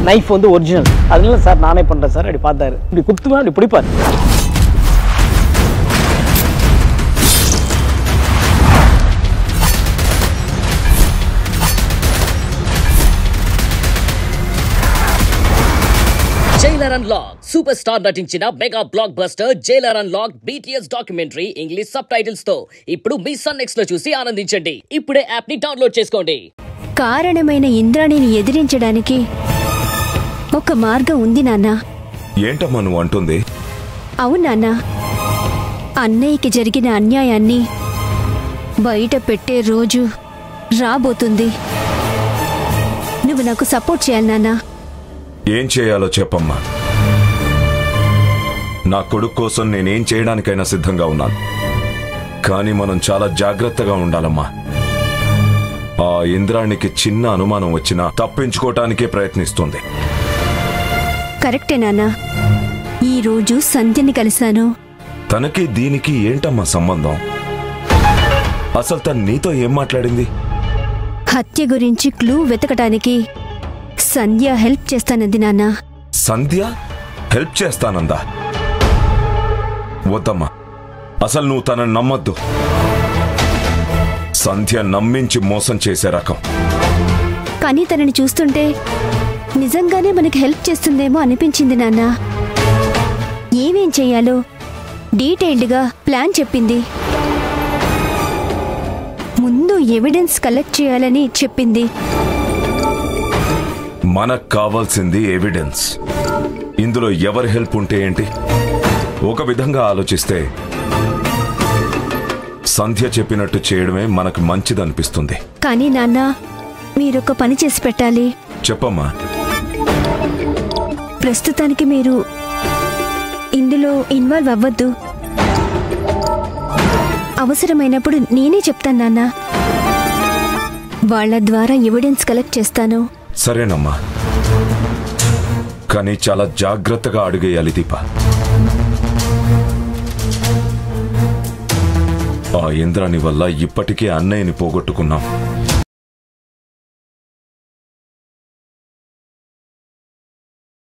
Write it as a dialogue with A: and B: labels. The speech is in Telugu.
A: நைஃப் வந்து ஒரிஜினல். அதனால சார் நானே பண்ணுறேன் சார். அப்படி பார்த்தாரு, இப்படி குத்துவேன், அப்படி பிடிப்பார்.
B: జైలర్ అన్లాక్ సూపర్ స్టార్ నటించిన mega block buster Jailer unlock BTS documentary English sub titles తో ఇప్పుడు మీ సన్ నెక్స్ట్ లో చూసి ఆనందించండి. ఇప్పుడే యాప్ ని డౌన్లోడ్ చేసుకోండి.
C: కారణమైన ఇంద్రాణిని ఎదిరించడానికి ఒక మార్గం ఉంది నాన్న.
D: ఏంటమ్మా నువ్వు అంటుంది?
C: అవును నాన్న, అన్నయ్యకి జరిగిన అన్యాయాన్ని బయట పెట్టే రోజు రాబోతుంది. నువ్వు నాకు సపోర్ట్ చేయాలి నాన్న.
D: ఏం చేయాలో చెప్పమ్మా. నా కొడుకు కోసం నేనేం చేయడానికైనా సిద్ధంగా ఉన్నాను. కానీ మనం చాలా జాగ్రత్తగా ఉండాలమ్మా. ఆ ఇంద్రాణికి చిన్న అనుమానం వచ్చినా తప్పించుకోవటానికే ప్రయత్నిస్తుంది.
C: కరెక్టే నాన్న. ఈ రోజు సంధ్యని కలిశాను.
D: తనకి దీనికి ఏంటమ్మా సంబంధం? అసలు తను నీతో ఏం మాట్లాడింది?
C: హత్య గురించి క్లూ వెతకటానికి సంధ్య హెల్ప్ చేస్తానంది నాన్న.
D: సంధ్య హెల్ప్ చేస్తానందా? వద్దమ్మా, అసలు నువ్వు తనని నమ్మద్దు. సంధ్య నమ్మించి మోసం చేసే రకం.
C: కానీ తనని చూస్తుంటే నిజంగానే మనకి హెల్ప్ చేస్తుందేమో అనిపించింది నాన్న. ఏమేం చెయ్యాలో డీటెయిల్డ్గా ప్లాన్ చెప్పింది. ముందు ఎవిడెన్స్ కలెక్ట్ చేయాలని చెప్పింది.
D: మనకు కావాల్సింది ఎవిడెన్స్. ఇందులో ఎవరి హెల్ప్ ఉంటే ఏంటి? ఒక విధంగా ఆలోచిస్తే సంధ్య చెప్పినట్టు చేయడమే మనకు మంచిదనిపిస్తుంది.
C: కానీ నాన్న, మీరొక పని చేసి పెట్టాలి.
D: చెప్పమ్మా.
C: ప్రస్తుతానికి మీరు ఇందులో ఇన్వాల్వ్ అవ్వద్దు. అవసరమైనప్పుడు నేనే చెప్తాను నాన్న. వాళ్ళ ద్వారా ఎవిడెన్స్ కలెక్ట్ చేస్తాను.
D: సరేనమ్మా, కానీ చాలా జాగ్రత్తగా అడుగేయాలి దీప. ఆ ఇంద్రాణి వల్ల ఇప్పటికే అన్నయ్యని పోగొట్టుకున్నాం.